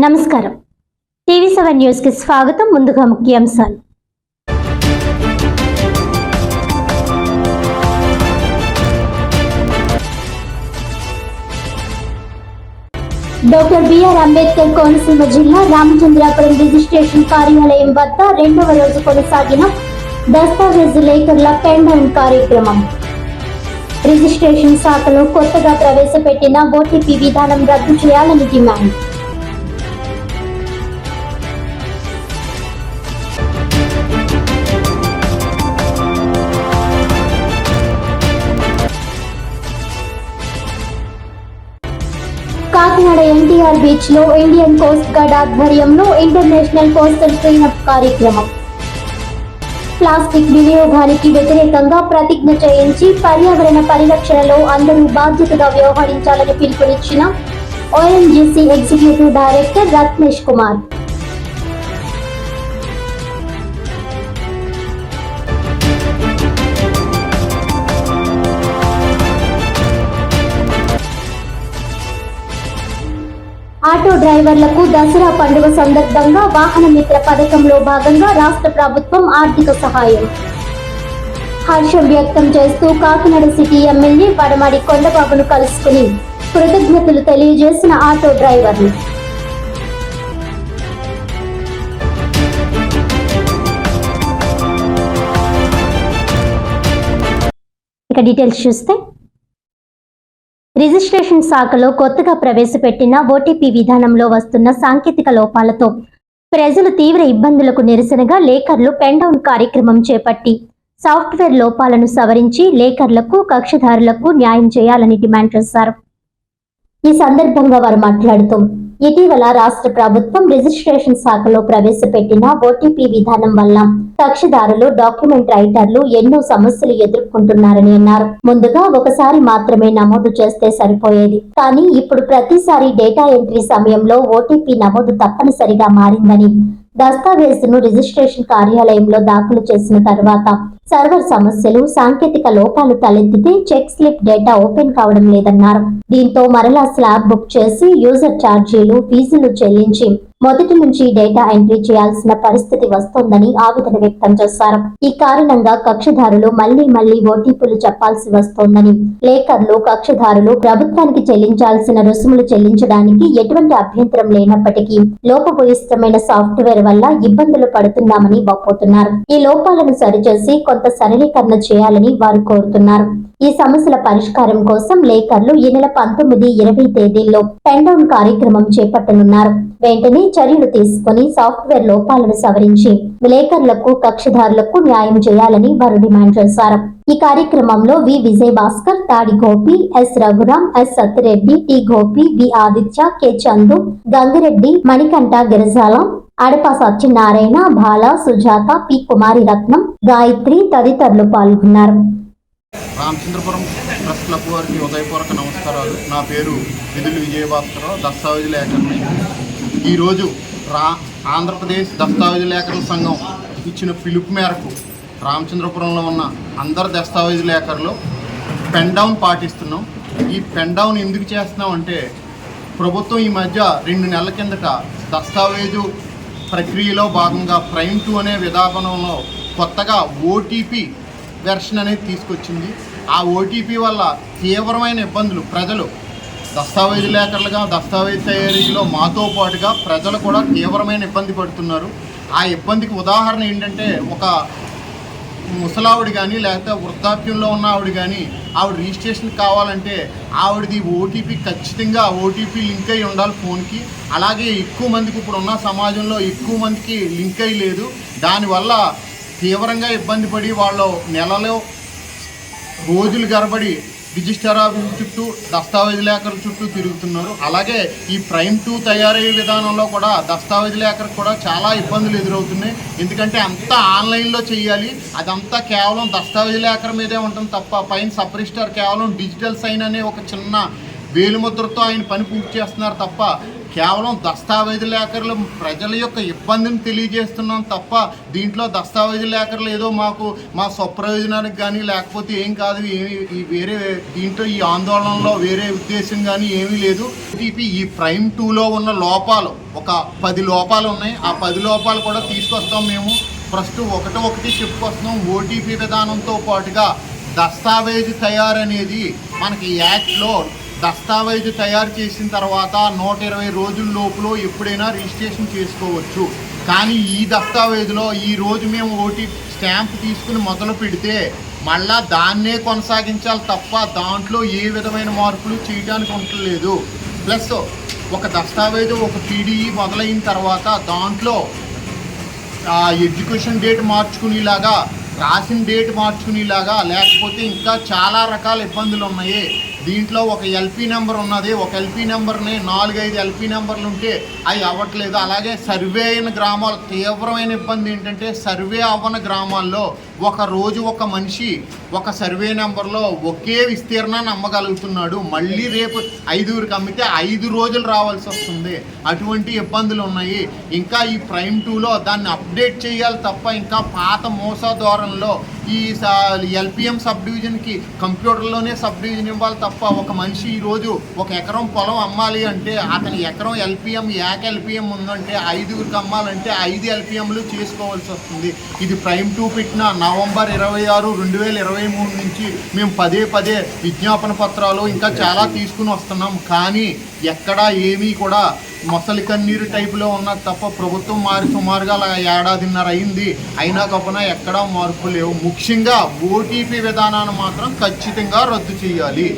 నమస్కారం. టీవీ7 న్యూస్ కి స్వాగతం. ముందుగా ముఖ్యాంశాలు. డాక్టర్ బిఆర్ అంబేద్కర్ కోనసీమ జిల్లా రామచంద్రాపురం రిజిస్ట్రేషన్ కార్యాలయం వద్ద రెండవ రోజు కొనసాగిన దస్తావేజు లేఖర్ల పెన్ డౌన్ కార్యక్రమం. రిజిస్ట్రేషన్ శాఖలో కొత్తగా ప్రవేశపెట్టిన ఓటీపీ విధానం రద్దు చేయాలని డిమాండ్. కాకినాడ ఎన్టీఆర్ బీచ్ లో ఇండియన్ కోస్ట్ గార్డ్ ఆధ్వర్యంలో ఇంటర్నేషనల్ కోస్టల్ క్లీనప్ కార్యక్రమం. ప్లాస్టిక్ వినియోగానికి వ్యతిరేకంగా ప్రతిజ్ఞ చేయించి పర్యావరణ పరిరక్షణలో అందరూ బాధ్యతగా వ్యవహరించాలని పిలుపునిచ్చిన ONGC executive director Ratnesh Kumar. Auto డ్రైవర్లకు దసరా పండుగ సందర్భంగా వాహన మిత్ర పథకంలో భాగంగా రాష్ట్ర ప్రభుత్వం ఆర్థిక సహాయం. హర్షం వ్యక్తం చేస్తూ కాకినాడ సిటీ ఎమ్మెల్యే వడమాడి కొండబాబును కలుసుకుని కృతజ్ఞతలు తెలియజేసిన ఆటో డ్రైవర్లు. ఇక డీటెయిల్స్ చూస్తే, రిజిస్ట్రేషన్ శాఖలో కొత్తగా ప్రవేశపెట్టిన ఓటీపీ విధానంలో వస్తున్న సాంకేతిక లోపాలతో ప్రజలు తీవ్ర ఇబ్బందులకు నిరసనగా లేఖర్లు పెన్ డౌన్ కార్యక్రమం చేపట్టి సాఫ్ట్వేర్ లోపాలను సవరించి లేఖర్లకు కక్షిదారులకు న్యాయం చేయాలని డిమాండ్ చేశారు. ఈ సందర్భంగా వారు మాట్లాడుతూ, ఇటీవల రాష్ట్ర ప్రభుత్వం రిజిస్ట్రేషన్ శాఖలో ప్రవేశపెట్టిన ఓటీపీ విధానం వల్ల కక్షిదారులు, డాక్యుమెంట్ రైటర్లు ఎన్నో సమస్యలు ఎదుర్కొంటున్నారని అన్నారు. ముందుగా ఒకసారి మాత్రమే నమోదు చేస్తే సరిపోయేది, కానీ ఇప్పుడు ప్రతిసారి డేటా ఎంట్రీ సమయంలో ఓటీపీ నమోదు తప్పనిసరిగా మారిందని, దస్తావేజును రిజిస్ట్రేషన్ కార్యాలయంలో దాఖలు చేసిన తర్వాత సర్వర్ సమస్యలు, సాంకేతిక లోపాలు తలెత్తితే చెక్ స్లిప్ డేటా ఓపెన్ కావడం లేదన్నారు. దీంతో మరలా స్లాబ్ బుక్ చేసి యూజర్ ఛార్జీలు, ఫీజులు చెల్లించి మొదటి నుంచి డేటా ఎంట్రీ చేయాల్సిన పరిస్థితి వస్తోందని ఆవేదన వ్యక్తం చేశారు. ఈ కారణంగా కక్షిదారులు మళ్లీ ఓటీపీలు చెప్పాల్సి వస్తోందని, లేఖర్లు, కక్షిదారులు ప్రభుత్వానికి చెల్లించాల్సిన రుసుములు చెల్లించడానికి ఎటువంటి అభ్యంతరం లేనప్పటికీ లోపభూయిష్టమైన సాఫ్ట్వేర్ వల్ల ఇబ్బందులు పడుతున్నామని వాపోతున్నారు. ఈ లోపాలను సరిచేసి కొంత సరళీకరణ చేయాలని వారు కోరుతున్నారు. ఈ సమస్యల పరిష్కారం కోసం లేఖర్లు ఈ నెల 19, 20 తేదీల్లో పెన్ డౌన్ కార్యక్రమం చేపట్టనున్నారు. వెంటనే చర్యలు తీసుకుని సాఫ్ట్వేర్ లోపాలను సవరించి లేఖర్లకు, కక్షిదారులకు న్యాయం చేయాలని వారు డిమాండ్ చేశారు. ఈ కార్యక్రమంలో వి Vijay Bhaskar, Tadi Gopi, S Raghuram, S Satyareddy, T Gopi, V Aditya, K Chandu, Gangireddy, Manikanta Girijala, Adapa Satyanarayana, Bala, Sujatha, P Kumari Ratnam, Gayatri తదితరులు పాల్గొన్నారు. రామచంద్రపురం ప్రెస్ క్లబ్ వారికి ఉదయపూర్వక నమస్కారాలు. నా పేరు విధులు విజయభాస్కర్, దస్తావేజు లేఖర్ని. ఈరోజు ఆంధ్రప్రదేశ్ దస్తావేజు లేఖరుల సంఘం ఇచ్చిన పిలుపు మేరకు రామచంద్రపురంలో ఉన్న అందరు దస్తావేజు లేఖరులు పెన్ డౌన్ పాటిస్తున్నాం. ఈ పెన్ డౌన్ ఎందుకు చేస్తున్నాం అంటే, ప్రభుత్వం ఈ మధ్య 2 నెలల కిందట దస్తావేజు ప్రక్రియలో భాగంగా ప్రైమ్ 2 అనే విధానంలో కొత్తగా ఓటీపీ వెర్షన్ అనేది తీసుకొచ్చింది. ఆ ఓటీపీ వల్ల తీవ్రమైన ఇబ్బందులు ప్రజలు, దస్తావేజు లేఖర్లుగా దస్తావేజు తయారీలో మాతో పాటుగా ప్రజలు కూడా తీవ్రమైన ఇబ్బంది పడుతున్నారు. ఆ ఇబ్బందికి ఉదాహరణ ఏంటంటే, ఒక ముసలావిడ కానీ లేకపోతే వృద్ధాప్యంలో ఉన్న ఆవిడ కానీ ఆవిడ రిజిస్ట్రేషన్ కావాలంటే ఆవిడది ఓటీపీ ఖచ్చితంగా ఓటీపీ లింక్ అయి ఉండాలి ఫోన్కి. అలాగే ఎక్కువ మందికి ఇప్పుడు ఉన్న సమాజంలో ఎక్కువ మందికి లింక్ అయి లేదు. దానివల్ల తీవ్రంగా ఇబ్బంది పడి వాళ్ళు నెలలో రోజులు గడబడి రిజిస్టర్ ఆఫీస్ చుట్టూ, దస్తావేజు లేఖల చుట్టూ తిరుగుతున్నారు. అలాగే ఈ ప్రైమ్ 2 తయారయ్యే విధానంలో కూడా దస్తావేజు లేఖలకు కూడా చాలా ఇబ్బందులు ఎదురవుతున్నాయి. ఎందుకంటే అంతా ఆన్లైన్లో చేయాలి. అదంతా కేవలం దస్తావేజు లేఖల మీదే ఉంటుంది తప్ప పైన సబ్ రిజిస్టర్ కేవలం డిజిటల్ సైన్ అనే ఒక చిన్న వేలుముద్రతో ఆయన పని పూర్తి చేస్తున్నారు తప్ప కేవలం దస్తావేజు లేఖర్లు ప్రజల యొక్క ఇబ్బందిని తెలియజేస్తున్నాం తప్ప దీంట్లో దస్తావేజు లేఖర్లు ఏదో మా స్వప్రయోజనానికి కానీ లేకపోతే ఏం కాదు, ఈ వేరే దీంట్లో ఈ ఆందోళనలో వేరే ఉద్దేశం కానీ ఏమీ లేదు. ఈ ప్రైమ్ 2లో ఉన్న లోపాలు ఒక 10 లోపాలు ఉన్నాయి. ఆ 10 లోపాలు కూడా తీసుకొస్తాం మేము. ఫస్ట్ ఒకటి చెప్పుకొస్తున్నాం. ఓటీపీ విధానంతో పాటుగా దస్తావేజు తయారు అనేది మనకి యాక్ట్లో దస్తావేజు తయారు చేసిన తర్వాత 120 రోజుల లోపల ఎప్పుడైనా రిజిస్ట్రేషన్ చేసుకోవచ్చు. కానీ ఈ దస్తావేజులో ఈరోజు మేము ఓటీపీ స్టాంప్ తీసుకుని మొదలు పెడితే మళ్ళా దాన్నే కొనసాగించాలి తప్ప దాంట్లో ఏ విధమైన మార్పులు చేయడానికి ఉండలేదు. ప్లస్ ఒక దస్తావేజు ఒక పీడీఈ మొదలైన తర్వాత దాంట్లో ఎడ్యుకేషన్ డేట్ మార్చుకునేలాగా, రాసిన డేట్ మార్చుకునేలాగా, లేకపోతే ఇంకా చాలా రకాల ఇబ్బందులు ఉన్నాయి. దీంట్లో ఒక ఎల్పీ నెంబర్ ఉన్నది. ఒక ఎల్పీ నెంబర్ని 4-5 ఎల్పీ నెంబర్లు ఉంటే అవి అవ్వట్లేదు. అలాగే సర్వే అయిన గ్రామాలు తీవ్రమైన ఇబ్బంది ఏంటంటే సర్వే అవ్వని గ్రామాల్లో ఒక రోజు ఒక మనిషి ఒక సర్వే నెంబర్లో ఒకే విస్తీర్ణాన్ని అమ్మగలుగుతున్నాడు. మళ్ళీ రేపు 5కి అమ్మితే 5 రోజులు రావాల్సి వస్తుంది. అటువంటి ఇబ్బందులు ఉన్నాయి. ఇంకా ఈ ప్రైమ్ 2లో దాన్ని అప్డేట్ చేయాలి తప్ప ఇంకా పాత మోసా ధోరణిలో ఈ ఎల్పిఎం సబ్ డివిజన్కి కంప్యూటర్లోనే సబ్ డివిజన్ ఇవ్వాలి తప్ప ఒక మనిషి ఈరోజు ఒక ఎకరం పొలం అమ్మాలి అంటే అతని ఎకరం ఎల్పిఎం ఎల్పిఎం ఉందంటే 5కి అమ్మాలంటే 5 ఎల్పిఎంలు చేసుకోవాల్సి వస్తుంది. ఇది ప్రైమ్ 2 పెట్టిన నవంబర్ 26, 2023 నుంచి మేము పదే విజ్ఞాపన పత్రాలు ఇంకా చాలా తీసుకుని వస్తున్నాం. కానీ ఎక్కడా ఏమీ కూడా మొసలి కన్నీరు టైపులో ఉన్నది తప్ప ప్రభుత్వం మారి సుమారుగా అలా 1.5 ఏళ్ళు అయింది. అయినా కాకుండా ఎక్కడా మార్పు లేవు. ముఖ్యంగా ఓటీపీ విధానాన్ని మాత్రం ఖచ్చితంగా రద్దు చేయాలి.